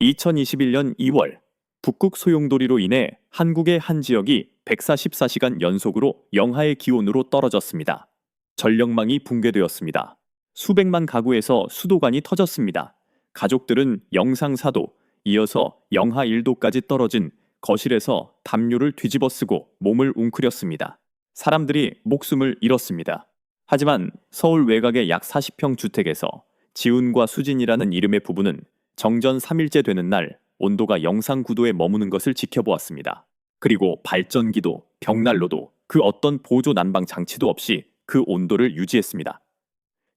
2021년 2월 북극 소용돌이로 인해 한국의 한 지역이 144시간 연속으로 영하의 기온으로 떨어졌습니다. 전력망이 붕괴되었습니다. 수백만 가구에서 수도관이 터졌습니다. 가족들은 영상 4도, 이어서 영하 1도까지 떨어진 거실에서 담요를 뒤집어 쓰고 몸을 웅크렸습니다. 사람들이 목숨을 잃었습니다. 하지만 서울 외곽의 약 40평 주택에서 지훈과 수진이라는 이름의 부부는 정전 3일째 되는 날 온도가 영상 9도에 머무는 것을 지켜보았습니다. 그리고 발전기도 벽난로도 그 어떤 보조 난방 장치도 없이 그 온도를 유지했습니다.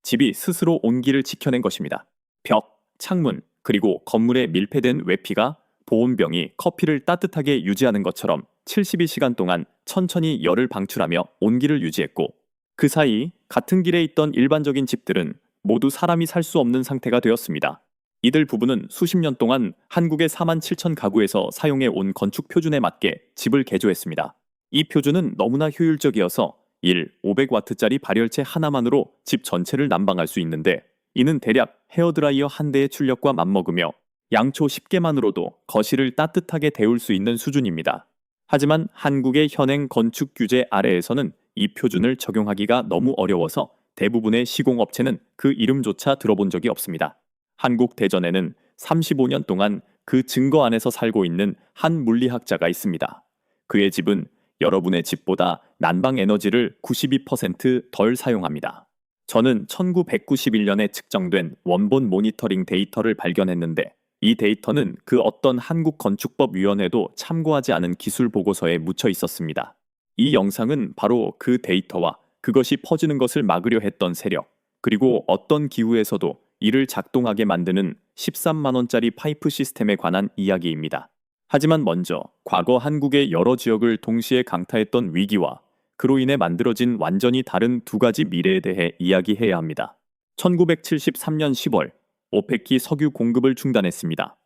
집이 스스로 온기를 지켜낸 것입니다. 벽, 창문, 그리고 건물에 밀폐된 외피가 보온병이 커피를 따뜻하게 유지하는 것처럼 72시간 동안 천천히 열을 방출하며 온기를 유지했고, 그 사이 같은 길에 있던 일반적인 집들은 모두 사람이 살 수 없는 상태가 되었습니다. 이들 부부는 수십 년 동안 한국의 4만 7천 가구에서 사용해 온 건축 표준에 맞게 집을 개조했습니다. 이 표준은 너무나 효율적이어서 500와트짜리 발열체 하나만으로 집 전체를 난방할 수 있는데, 이는 대략 헤어드라이어 한 대의 출력과 맞먹으며 양초 10개만으로도 거실을 따뜻하게 데울 수 있는 수준입니다. 하지만 한국의 현행 건축 규제 아래에서는 이 표준을 적용하기가 너무 어려워서 대부분의 시공업체는 그 이름조차 들어본 적이 없습니다. 한국 대전에는 35년 동안 그 증거 안에서 살고 있는 한 물리학자가 있습니다. 그의 집은 여러분의 집보다 난방 에너지를 92%덜 사용합니다. 저는 1991년에 측정된 원본 모니터링 데이터를 발견했는데, 이 데이터는 그 어떤 한국건축법위원회도 참고하지 않은 기술 보고서에 묻혀 있었습니다. 이 영상은 바로 그 데이터와 그것이 퍼지는 것을 막으려 했던 세력, 그리고 어떤 기후에서도 이를 작동하게 만드는 13만 원짜리 파이프 시스템에 관한 이야기입니다. 하지만 먼저 과거 한국의 여러 지역을 동시에 강타했던 위기와 그로 인해 만들어진 완전히 다른 두 가지 미래에 대해 이야기해야 합니다. 1973년 10월 오펙이 석유 공급을 중단했습니다.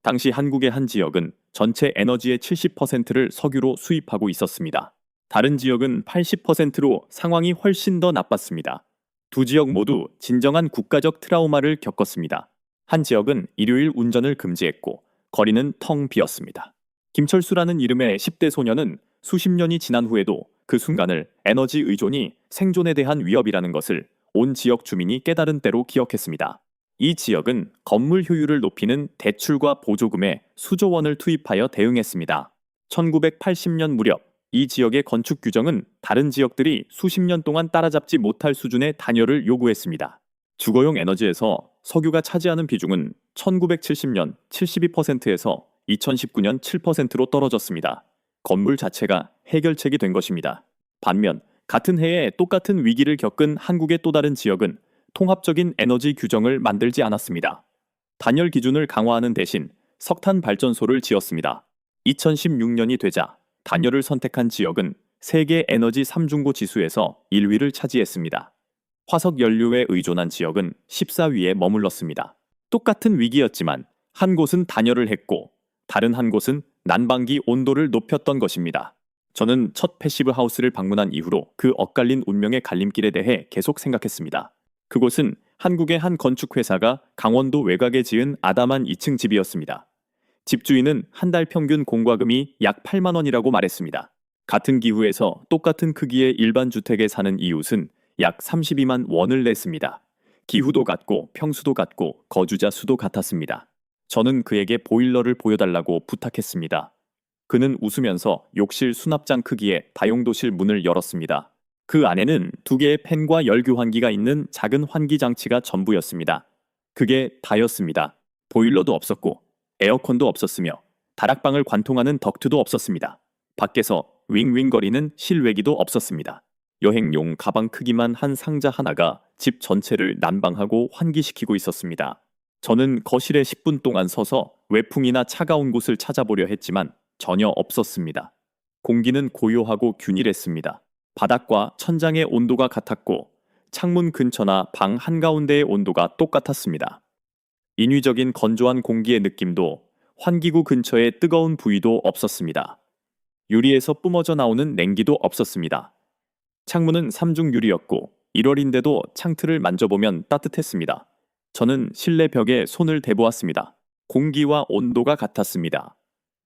당시 한국의 한 지역은 전체 에너지의 70%를 석유로 수입하고 있었습니다. 다른 지역은 80%로 상황이 훨씬 더 나빴습니다. 두 지역 모두 진정한 국가적 트라우마를 겪었습니다. 한 지역은 일요일 운전을 금지했고 거리는 텅 비었습니다. 김철수라는 이름의 10대 소년은 수십 년이 지난 후에도 그 순간을 에너지 의존이 생존에 대한 위협이라는 것을 온 지역 주민이 깨달은 때로 기억했습니다. 이 지역은 건물 효율을 높이는 대출과 보조금에 수조 원을 투입하여 대응했습니다. 1980년 무렵 이 지역의 건축 규정은 다른 지역들이 수십 년 동안 따라잡지 못할 수준의 단열을 요구했습니다. 주거용 에너지에서 석유가 차지하는 비중은 1970년 72%에서 2019년 7%로 떨어졌습니다. 건물 자체가 해결책이 된 것입니다. 반면 같은 해에 똑같은 위기를 겪은 한국의 또 다른 지역은 통합적인 에너지 규정을 만들지 않았습니다. 단열 기준을 강화하는 대신 석탄 발전소를 지었습니다. 2016년이 되자 단열을 선택한 지역은 세계 에너지 3중고 지수에서 1위를 차지했습니다. 화석 연료에 의존한 지역은 14위에 머물렀습니다. 똑같은 위기였지만 한 곳은 단열을 했고 다른 한 곳은 난방기 온도를 높였던 것입니다. 저는 첫 패시브 하우스를 방문한 이후로 그 엇갈린 운명의 갈림길에 대해 계속 생각했습니다. 그곳은 한국의 한 건축회사가 강원도 외곽에 지은 아담한 2층 집이었습니다. 집주인은 한 달 평균 공과금이 약 8만 원이라고 말했습니다. 같은 기후에서 똑같은 크기의 일반 주택에 사는 이웃은 약 32만 원을 냈습니다. 기후도 같고 평수도 같고 거주자 수도 같았습니다. 저는 그에게 보일러를 보여달라고 부탁했습니다. 그는 웃으면서 욕실 수납장 크기의 다용도실 문을 열었습니다. 그 안에는 2개의 팬과 열교환기가 있는 작은 환기 장치가 전부였습니다. 그게 다였습니다. 보일러도 없었고 에어컨도 없었으며 다락방을 관통하는 덕트도 없었습니다. 밖에서 윙윙거리는 실외기도 없었습니다. 여행용 가방 크기만 한 상자 하나가 집 전체를 난방하고 환기시키고 있었습니다. 저는 거실에 10분 동안 서서 외풍이나 차가운 곳을 찾아보려 했지만 전혀 없었습니다. 공기는 고요하고 균일했습니다. 바닥과 천장의 온도가 같았고 창문 근처나 방 한가운데의 온도가 똑같았습니다. 인위적인 건조한 공기의 느낌도 환기구 근처에 뜨거운 부위도 없었습니다. 유리에서 뿜어져 나오는 냉기도 없었습니다. 창문은 3중 유리였고 1월인데도 창틀을 만져보면 따뜻했습니다. 저는 실내 벽에 손을 대보았습니다. 공기와 온도가 같았습니다.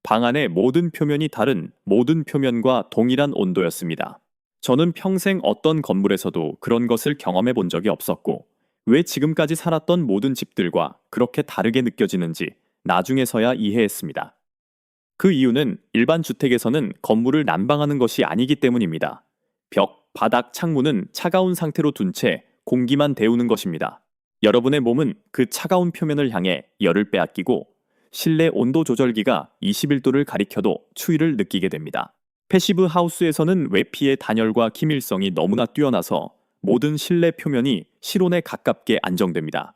방 안의 모든 표면이 다른 모든 표면과 동일한 온도였습니다. 저는 평생 어떤 건물에서도 그런 것을 경험해 본 적이 없었고, 왜 지금까지 살았던 모든 집들과 그렇게 다르게 느껴지는지 나중에서야 이해했습니다. 그 이유는 일반 주택에서는 건물을 난방하는 것이 아니기 때문입니다. 벽, 바닥, 창문은 차가운 상태로 둔 채 공기만 데우는 것입니다. 여러분의 몸은 그 차가운 표면을 향해 열을 빼앗기고 실내 온도 조절기가 21도를 가리켜도 추위를 느끼게 됩니다. 패시브 하우스에서는 외피의 단열과 기밀성이 너무나 뛰어나서 모든 실내 표면이 실온에 가깝게 안정됩니다.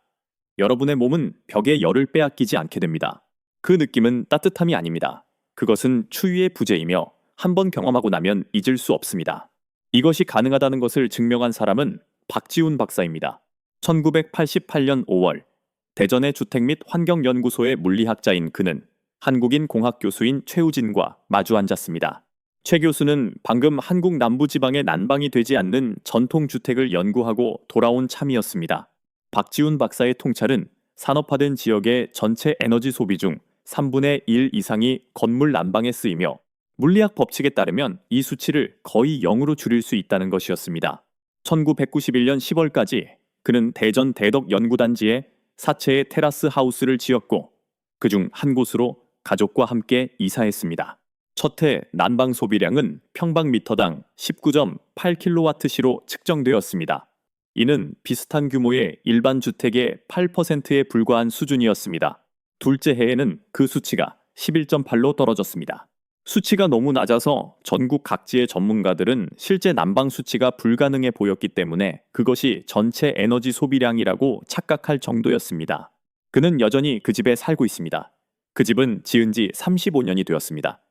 여러분의 몸은 벽에 열을 빼앗기지 않게 됩니다. 그 느낌은 따뜻함이 아닙니다. 그것은 추위의 부재이며 한번 경험하고 나면 잊을 수 없습니다. 이것이 가능하다는 것을 증명한 사람은 박지훈 박사입니다. 1988년 5월 대전의 주택 및 환경연구소의 물리학자인 그는 한국인 공학 교수인 최우진과 마주 앉았습니다. 최 교수는 방금 한국 남부지방에 난방이 되지 않는 전통주택을 연구하고 돌아온 참이었습니다. 박지훈 박사의 통찰은 산업화된 지역의 전체 에너지 소비 중 3분의 1 이상이 건물 난방에 쓰이며 물리학 법칙에 따르면 이 수치를 거의 0으로 줄일 수 있다는 것이었습니다. 1991년 10월까지 그는 대전 대덕 연구단지에 4채의 테라스 하우스를 지었고 그중 한 곳으로 가족과 함께 이사했습니다. 첫 해 난방 소비량은 평방미터당 19.8kWh로 측정되었습니다. 이는 비슷한 규모의 일반 주택의 8%에 불과한 수준이었습니다. 둘째 해에는 그 수치가 11.8로 떨어졌습니다. 수치가 너무 낮아서 전국 각지의 전문가들은 실제 난방 수치가 불가능해 보였기 때문에 그것이 전체 에너지 소비량이라고 착각할 정도였습니다. 그는 여전히 그 집에 살고 있습니다. 그 집은 지은 지 35년이 되었습니다.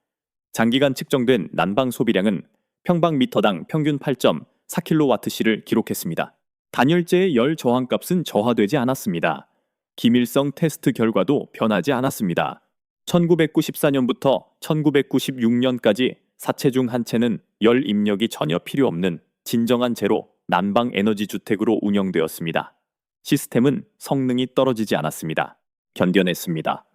장기간 측정된 난방 소비량은 평방미터당 평균 8.4kWh를 기록했습니다. 단열재의 열 저항값은 저하되지 않았습니다. 기밀성 테스트 결과도 변하지 않았습니다. 1994년부터 1996년까지 4채 중 한 채는 열 입력이 전혀 필요 없는 진정한 제로 난방 에너지 주택으로 운영되었습니다. 시스템은 성능이 떨어지지 않았습니다. 견뎌냈습니다.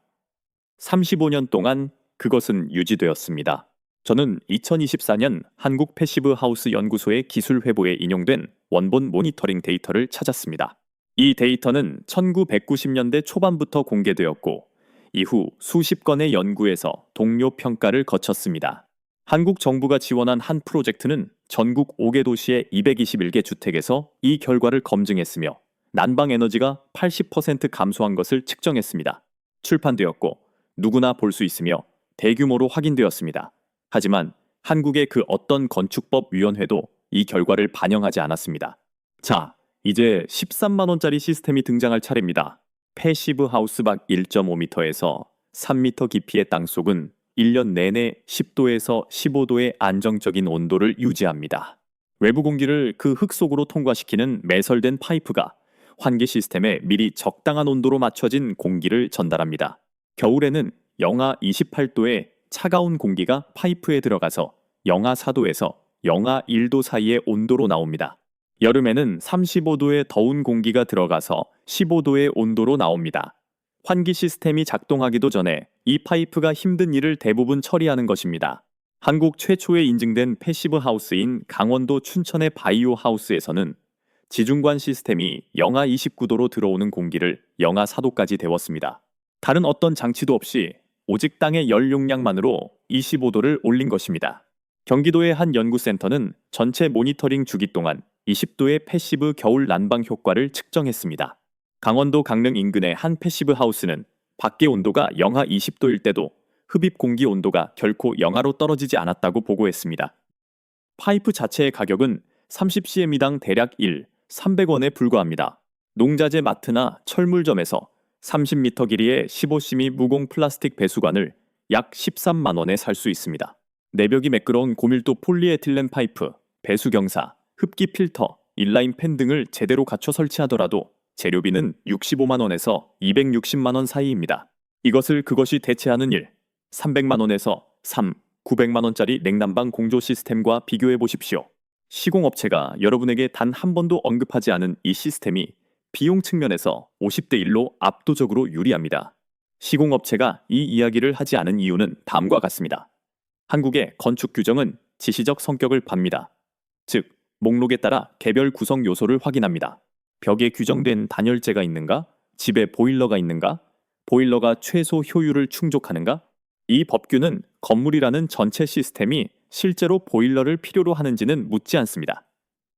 35년 동안 그것은 유지되었습니다. 저는 2024년 한국 패시브 하우스 연구소의 기술 회보에 인용된 원본 모니터링 데이터를 찾았습니다. 이 데이터는 1990년대 초반부터 공개되었고 이후 수십 건의 연구에서 동료 평가를 거쳤습니다. 한국 정부가 지원한 한 프로젝트는 전국 5개 도시의 221개 주택에서 이 결과를 검증했으며 난방 에너지가 80% 감소한 것을 측정했습니다. 출판되었고 누구나 볼 수 있으며 대규모로 확인되었습니다. 하지만 한국의 그 어떤 건축법위원회도 이 결과를 반영하지 않았습니다. 자, 이제 13만 원짜리 시스템이 등장할 차례입니다. 패시브 하우스 밖 1.5m에서 3m 깊이의 땅속은 1년 내내 10도에서 15도의 안정적인 온도를 유지합니다. 외부 공기를 그 흙 속으로 통과시키는 매설된 파이프가 환기 시스템에 미리 적당한 온도로 맞춰진 공기를 전달합니다. 겨울에는 영하 28도의 차가운 공기가 파이프에 들어가서 영하 4도에서 영하 1도 사이의 온도로 나옵니다. 여름에는 35도의 더운 공기가 들어가서 15도의 온도로 나옵니다. 환기 시스템이 작동하기도 전에 이 파이프가 힘든 일을 대부분 처리하는 것입니다. 한국 최초의 인증된 패시브 하우스인 강원도 춘천의 바이오 하우스에서는 지중관 시스템이 영하 29도로 들어오는 공기를 영하 4도까지 데웠습니다. 다른 어떤 장치도 없이 오직 땅의 열 용량만으로 25도를 올린 것입니다. 경기도의 한 연구센터는 전체 모니터링 주기 동안 20도의 패시브 겨울 난방 효과를 측정했습니다. 강원도 강릉 인근의 한 패시브 하우스는 밖의 온도가 영하 20도일 때도 흡입 공기 온도가 결코 영하로 떨어지지 않았다고 보고했습니다. 파이프 자체의 가격은 30cm당 대략 300원에 불과합니다. 농자재 마트나 철물점에서 30m 길이의 15cm 무공 플라스틱 배수관을 약 13만 원에 살 수 있습니다. 내벽이 매끄러운 고밀도 폴리에틸렌 파이프, 배수경사, 흡기 필터, 인라인 팬 등을 제대로 갖춰 설치하더라도 재료비는 65만 원에서 260만 원 사이입니다. 그것이 대체하는 300만 원에서 900만 원짜리 냉난방 공조 시스템과 비교해 보십시오. 시공업체가 여러분에게 단 한 번도 언급하지 않은 이 시스템이 비용 측면에서 50대 1로 압도적으로 유리합니다. 시공업체가 이 이야기를 하지 않은 이유는 다음과 같습니다. 한국의 건축 규정은 지시적 성격을 빱니다. 즉, 목록에 따라 개별 구성 요소를 확인합니다. 벽에 규정된 단열재가 있는가? 집에 보일러가 있는가? 보일러가 최소 효율을 충족하는가? 이 법규는 건물이라는 전체 시스템이 실제로 보일러를 필요로 하는지는 묻지 않습니다.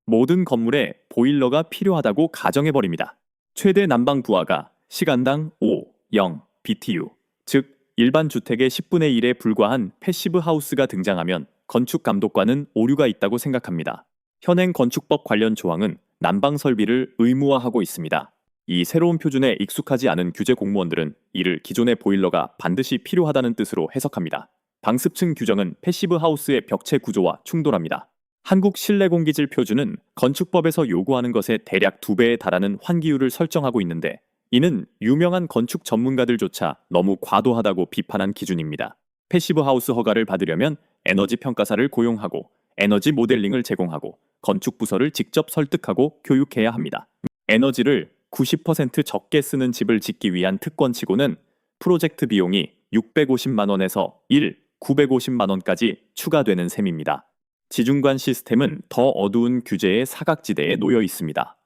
모든 건물에 보일러가 필요하다고 가정해버립니다. 최대 난방 부하가 시간당 5, 0 BTU, 즉 일반 주택의 10분의 1에 불과한 패시브 하우스가 등장하면 건축 감독관은 오류가 있다고 생각합니다. 현행 건축법 관련 조항은 난방 설비를 의무화하고 있습니다. 이 새로운 표준에 익숙하지 않은 규제 공무원들은 이를 기존의 보일러가 반드시 필요하다는 뜻으로 해석합니다. 방습층 규정은 패시브 하우스의 벽체 구조와 충돌합니다. 한국 실내공기질 표준은 건축법에서 요구하는 것의 대략 2배에 달하는 환기율을 설정하고 있는데 이는 유명한 건축 전문가들조차 너무 과도하다고 비판한 기준입니다. 패시브 하우스 허가를 받으려면 에너지 평가사를 고용하고 에너지 모델링을 제공하고 건축 부서를 직접 설득하고 교육해야 합니다. 에너지를 90% 적게 쓰는 집을 짓기 위한 특권치고는 프로젝트 비용이 650만 원에서 950만 원까지 추가되는 셈입니다. 지중관 시스템은 더 어두운 규제의 사각지대에 놓여 있습니다.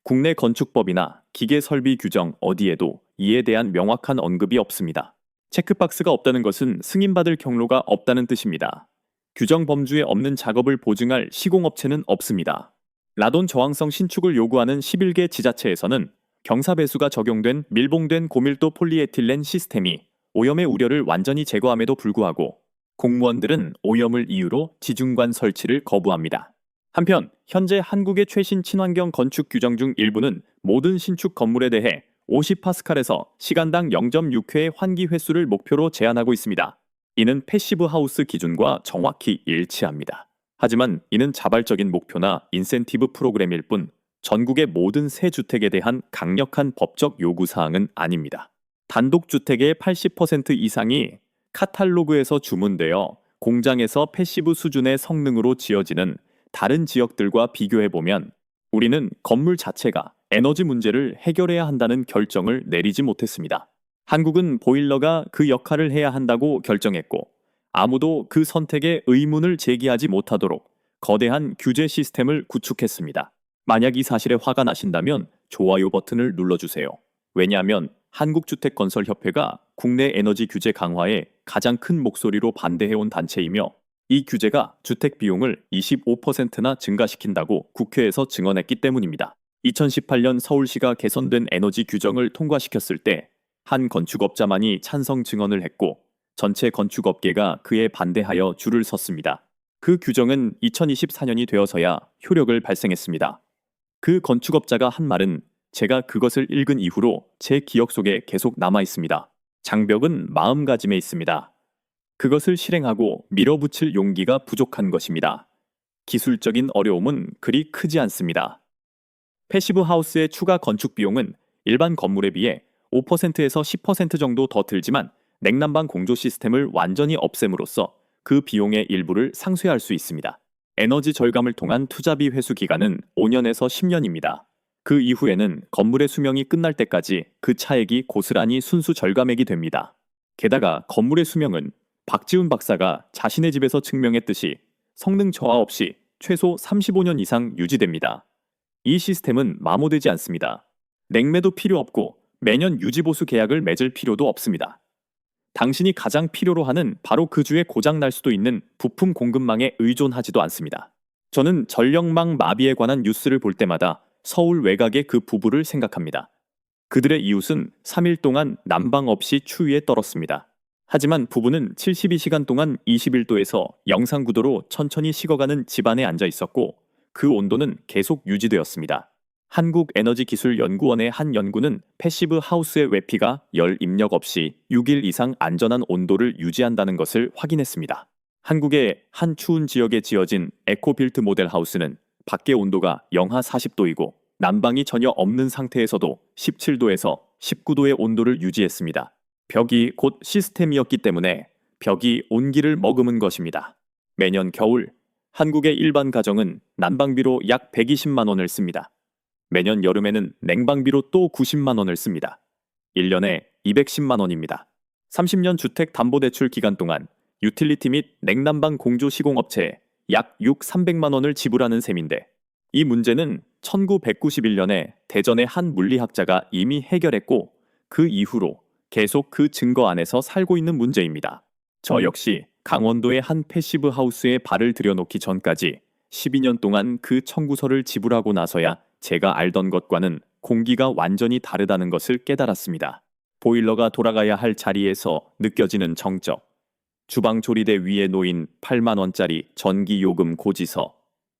국내 건축법이나 기계 설비 규정 어디에도 이에 대한 명확한 언급이 없습니다. 체크박스가 없다는 것은 승인받을 경로가 없다는 뜻입니다. 규정 범주에 없는 작업을 보증할 시공업체는 없습니다. 라돈 저항성 신축을 요구하는 11개 지자체에서는 경사배수가 적용된 밀봉된 고밀도 폴리에틸렌 시스템이 오염의 우려를 완전히 제거함에도 불구하고 공무원들은 오염을 이유로 지중관 설치를 거부합니다. 한편 현재 한국의 최신 친환경 건축 규정 중 일부는 모든 신축 건물에 대해 50파스칼에서 시간당 0.6회의 환기 횟수를 목표로 제한하고 있습니다. 이는 패시브 하우스 기준과 정확히 일치합니다. 하지만 이는 자발적인 목표나 인센티브 프로그램일 뿐 전국의 모든 새 주택에 대한 강력한 법적 요구사항은 아닙니다. 단독주택의 80% 이상이 카탈로그에서 주문되어 공장에서 패시브 수준의 성능으로 지어지는 다른 지역들과 비교해보면 우리는 건물 자체가 에너지 문제를 해결해야 한다는 결정을 내리지 못했습니다. 한국은 보일러가 그 역할을 해야 한다고 결정했고 아무도 그 선택에 의문을 제기하지 못하도록 거대한 규제 시스템을 구축했습니다. 만약 이 사실에 화가 나신다면 좋아요 버튼을 눌러주세요. 왜냐하면 한국주택건설협회가 국내 에너지 규제 강화에 가장 큰 목소리로 반대해온 단체이며 이 규제가 주택 비용을 25%나 증가시킨다고 국회에서 증언했기 때문입니다. 2018년 서울시가 개선된 에너지 규정을 통과시켰을 때 한 건축업자만이 찬성 증언을 했고 전체 건축업계가 그에 반대하여 줄을 섰습니다. 그 규정은 2024년이 되어서야 효력을 발생했습니다. 그 건축업자가 한 말은 제가 그것을 읽은 이후로 제 기억 속에 계속 남아 있습니다. 장벽은 마음가짐에 있습니다. 그것을 실행하고 밀어붙일 용기가 부족한 것입니다. 기술적인 어려움은 그리 크지 않습니다. 패시브 하우스의 추가 건축 비용은 일반 건물에 비해 5%에서 10% 정도 더 들지만 냉난방 공조 시스템을 완전히 없앰으로써 그 비용의 일부를 상쇄할 수 있습니다. 에너지 절감을 통한 투자비 회수 기간은 5년에서 10년입니다. 그 이후에는 건물의 수명이 끝날 때까지 그 차액이 고스란히 순수 절감액이 됩니다. 게다가 건물의 수명은 박지훈 박사가 자신의 집에서 증명했듯이 성능 저하 없이 최소 35년 이상 유지됩니다. 이 시스템은 마모되지 않습니다. 냉매도 필요 없고 매년 유지보수 계약을 맺을 필요도 없습니다. 당신이 가장 필요로 하는 바로 그 주에 고장 날 수도 있는 부품 공급망에 의존하지도 않습니다. 저는 전력망 마비에 관한 뉴스를 볼 때마다 서울 외곽의 그 부부를 생각합니다. 그들의 이웃은 3일 동안 난방 없이 추위에 떨었습니다. 하지만 부부는 72시간 동안 21도에서 영상 구도로 천천히 식어가는 집안에 앉아 있었고 그 온도는 계속 유지되었습니다. 한국에너지기술연구원의 한 연구는 패시브 하우스의 외피가 열 입력 없이 6일 이상 안전한 온도를 유지한다는 것을 확인했습니다. 한국의 한 추운 지역에 지어진 에코빌트 모델 하우스는 밖의 온도가 영하 40도이고 난방이 전혀 없는 상태에서도 17도에서 19도의 온도를 유지했습니다. 벽이 곧 시스템이었기 때문에 벽이 온기를 머금은 것입니다. 매년 겨울 한국의 일반 가정은 난방비로 약 120만 원을 씁니다. 매년 여름에는 냉방비로 또 90만 원을 씁니다. 1년에 210만 원입니다. 30년 주택담보대출 기간 동안 유틸리티 및 냉난방 공조 시공업체에 약 300만 원을 지불하는 셈인데, 이 문제는 1991년에 대전의 한 물리학자가 이미 해결했고 그 이후로 계속 그 증거 안에서 살고 있는 문제입니다. 저 역시 강원도의 한 패시브 하우스에 발을 들여놓기 전까지 12년 동안 그 청구서를 지불하고 나서야 제가 알던 것과는 공기가 완전히 다르다는 것을 깨달았습니다. 보일러가 돌아가야 할 자리에서 느껴지는 정적, 주방 조리대 위에 놓인 8만 원짜리 전기요금 고지서,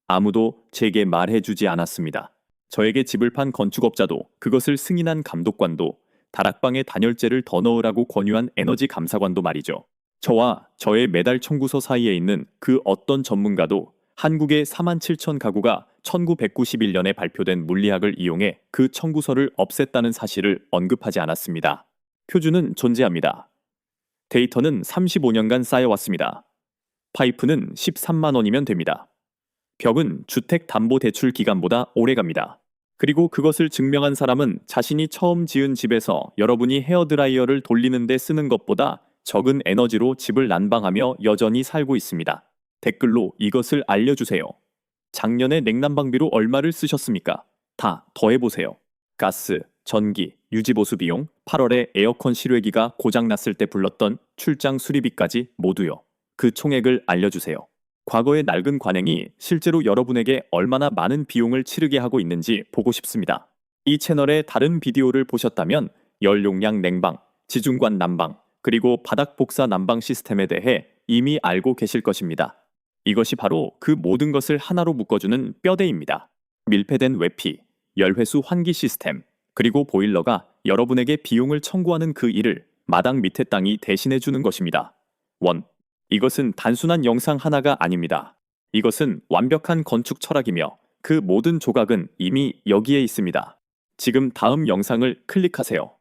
아무도 제게 말해주지 않았습니다. 저에게 집을 판 건축업자도, 그것을 승인한 감독관도, 다락방에 단열재를 더 넣으라고 권유한 에너지 감사관도 말이죠. 저와 저의 매달 청구서 사이에 있는 그 어떤 전문가도 한국의 4만 7천 가구가 1991년에 발표된 물리학을 이용해 그 청구서를 없앴다는 사실을 언급하지 않았습니다. 표준은 존재합니다. 데이터는 35년간 쌓여왔습니다. 파이프는 13만 원이면 됩니다. 벽은 주택담보대출 기간보다 오래 갑니다. 그리고 그것을 증명한 사람은 자신이 처음 지은 집에서 여러분이 헤어드라이어를 돌리는데 쓰는 것보다 적은 에너지로 집을 난방하며 여전히 살고 있습니다. 댓글로 이것을 알려주세요. 작년에 냉난방비로 얼마를 쓰셨습니까? 다 더해보세요. 가스, 전기, 유지보수 비용, 8월에 에어컨 실외기가 고장났을 때 불렀던 출장 수리비까지 모두요. 그 총액을 알려주세요. 과거의 낡은 관행이 실제로 여러분에게 얼마나 많은 비용을 치르게 하고 있는지 보고 싶습니다. 이 채널의 다른 비디오를 보셨다면 열용량 냉방, 지중관 난방, 그리고 바닥 복사 난방 시스템에 대해 이미 알고 계실 것입니다. 이것이 바로 그 모든 것을 하나로 묶어주는 뼈대입니다. 밀폐된 외피, 열회수 환기 시스템, 그리고 보일러가 여러분에게 비용을 청구하는 그 일을 마당 밑에 땅이 대신해주는 것입니다. 이것은 단순한 영상 하나가 아닙니다. 이것은 완벽한 건축 철학이며 그 모든 조각은 이미 여기에 있습니다. 지금 다음 영상을 클릭하세요.